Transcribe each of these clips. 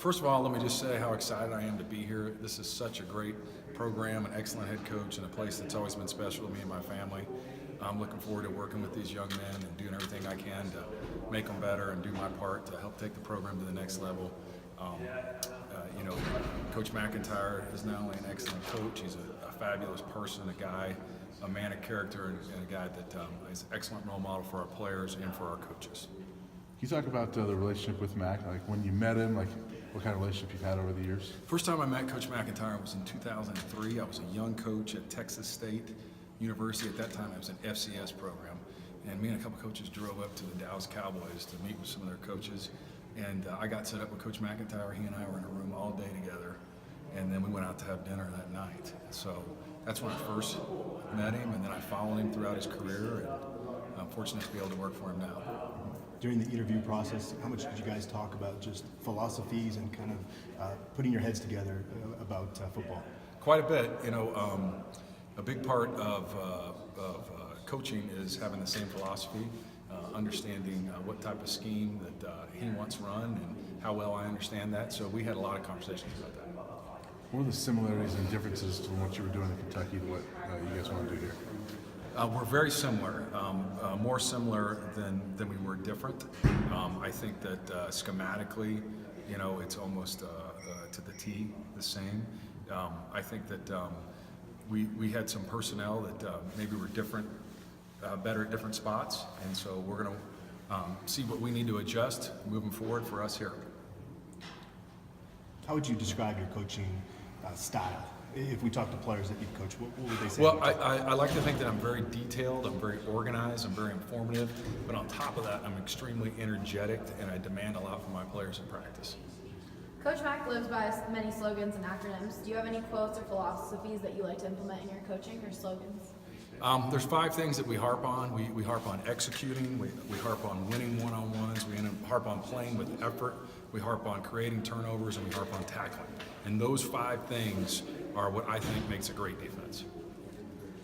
First of all, let me just say how excited I am to be here. This is such a great program, an excellent head coach, and a place that's always been special to me and my family. I'm looking forward to working with these young men and doing everything I can to make them better and do my part to help take the program to the next level. Coach McIntyre is not only an excellent coach, he's a fabulous person, a guy, a man of character, and a guy that is an excellent role model for our players and for our coaches. Can you talk about the relationship with Mac? Like when you met him, like what kind of relationship you've had over the years? First time I met Coach McIntyre was in 2003. I was a young coach at Texas State University. At that time, it was an FCS program. And me and a couple coaches drove up to the Dallas Cowboys to meet with some of their coaches. And I got set up with Coach McIntyre. He and I were in a room all day together. And then we went out to have dinner that night. So that's when I first met him, and then I followed him throughout his career. And I'm fortunate to be able to work for him now. During the interview process, how much did you guys talk about just philosophies and kind of putting your heads together about football? Quite a bit. A big part of coaching is having the same philosophy, understanding what type of scheme that he wants run and how well I understand that. So we had a lot of conversations about that. What are the similarities and differences from what you were doing in Kentucky to what you guys want to do here? We're very similar, more similar than we were different. I think that schematically, it's almost to the T the same. I think that we had some personnel that maybe were different, better at different spots, and so we're going to see what we need to adjust moving forward for us here. How would you describe your coaching style? If we talk to players that you've coached, what would they say? Well, I like to think that I'm very detailed, I'm very organized, I'm very informative, but on top of that, I'm extremely energetic, and I demand a lot from my players in practice. Coach Mack lives by many slogans and acronyms. Do you have any quotes or philosophies that you like to implement in your coaching or slogans? There's 5 things that we harp on. We harp on executing, we harp on winning one-on-ones, we harp on playing with effort, we harp on creating turnovers, and we harp on tackling. And those 5 things are what I think makes a great defense.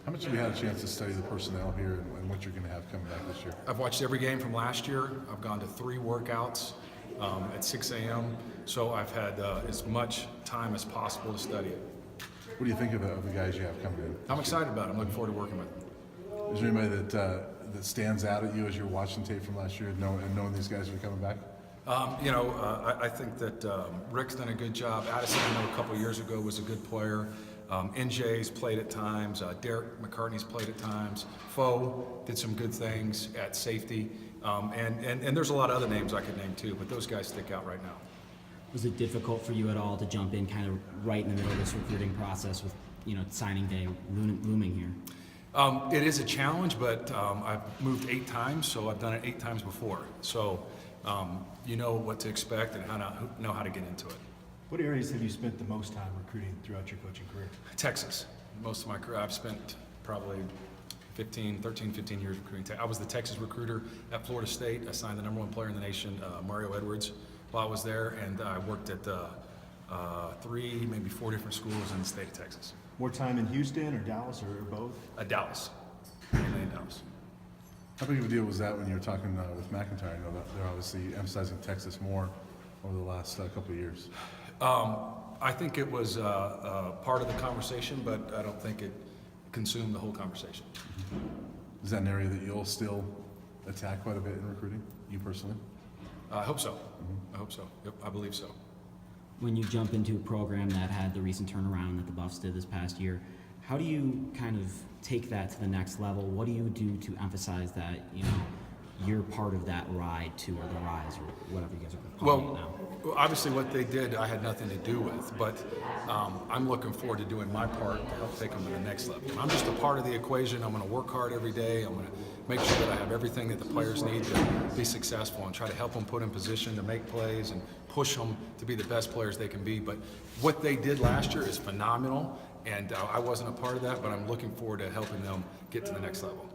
How much have you had a chance to study the personnel here and what you're going to have coming back this year? I've watched every game from last year. I've gone to 3 workouts at 6 a.m., so I've had as much time as possible to study it. What do you think of the guys you have coming in? I'm excited about it. I'm looking forward to working with them. Is there anybody that stands out at you as you're watching tape from last year and knowing these guys are coming back? I think that Rick's done a good job. Addison, I know a couple years ago, was a good player. NJ's played at times. Derek McCartney's played at times. Foe did some good things at safety. And there's a lot of other names I could name too, but those guys stick out right now. Was it difficult for you at all to jump in kind of right in the middle of this recruiting process with, signing day looming here? It is a challenge, but I've moved 8 times, so I've done it 8 times before. So you know what to expect and know how to get into it. What areas have you spent the most time recruiting throughout your coaching career? Texas. Most of my career, I've spent probably 13, 15 years recruiting. I was the Texas recruiter at Florida State. I signed the #1 player in the nation, Mario Edwards, while I was there, and I worked at 3, maybe 4 different schools in the state of Texas. More time in Houston or Dallas or both? Dallas. Mainly in Dallas. How big of a deal was that when you were talking with McIntyre? I know that they're obviously emphasizing Texas more over the last couple of years. I think it was part of the conversation, but I don't think it consumed the whole conversation. Is that an area that you'll still attack quite a bit in recruiting, you personally? I hope so. I hope so. Yep, I believe so. When you jump into a program that had the recent turnaround that the Buffs did this past year, how do you kind of take that to the next level? What do you do to emphasize that, you're part of that ride to, or the rise, or whatever you guys are calling it now? Well, obviously what they did I had nothing to do with, but I'm looking forward to doing my part to help take them to the next level. I'm just a part of the equation. I'm going to work hard every day. I'm going to make sure that I have everything that the players need to be successful and try to help them put in position to make plays and push them to be the best players they can be. But what they did last year is phenomenal, and I wasn't a part of that, but I'm looking forward to helping them get to the next level.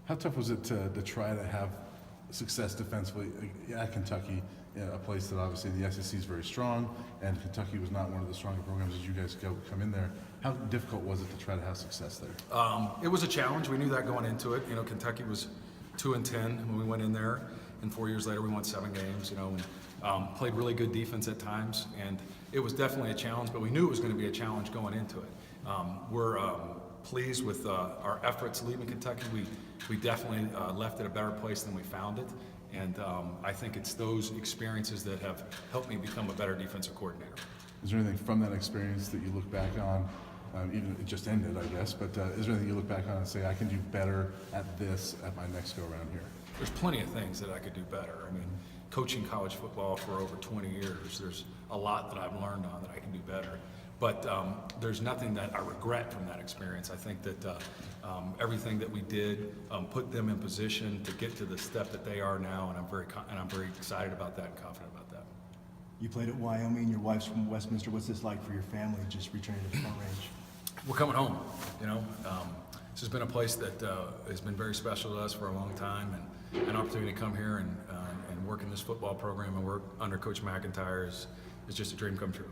How tough was it to try to have success defensively at Kentucky, a place that obviously the SEC is very strong, and Kentucky was not one of the stronger programs as you guys come in there? How difficult was it to try to have success there? It was a challenge. We knew that going into it. Kentucky was 2-10 when we went in there, and 4 years later we won 7 games. And Played really good defense at times, and it was definitely a challenge, but we knew it was going to be a challenge going into it. We're pleased with our efforts leaving Kentucky. We definitely left it a better place than we found it, and I think it's those experiences that have helped me become a better defensive coordinator. Is there anything from that experience that you look back on, even it just ended, I guess, but is there anything you look back on and say, I can do better at this at my next go around here? There's plenty of things that I could do better. I mean, coaching college football for over 20 years, there's a lot that I've learned on that I can do better. But there's nothing that I regret from that experience. I think that everything that we did put them in position to get to the step that they are now, and I'm very excited about that and confident about that. You played at Wyoming, your wife's from Westminster. What's this like for your family, just returning to Front Range? We're coming home, you know. This has been a place that has been very special to us for a long time, and an opportunity to come here and work in this football program and work under Coach McIntyre is just a dream come true.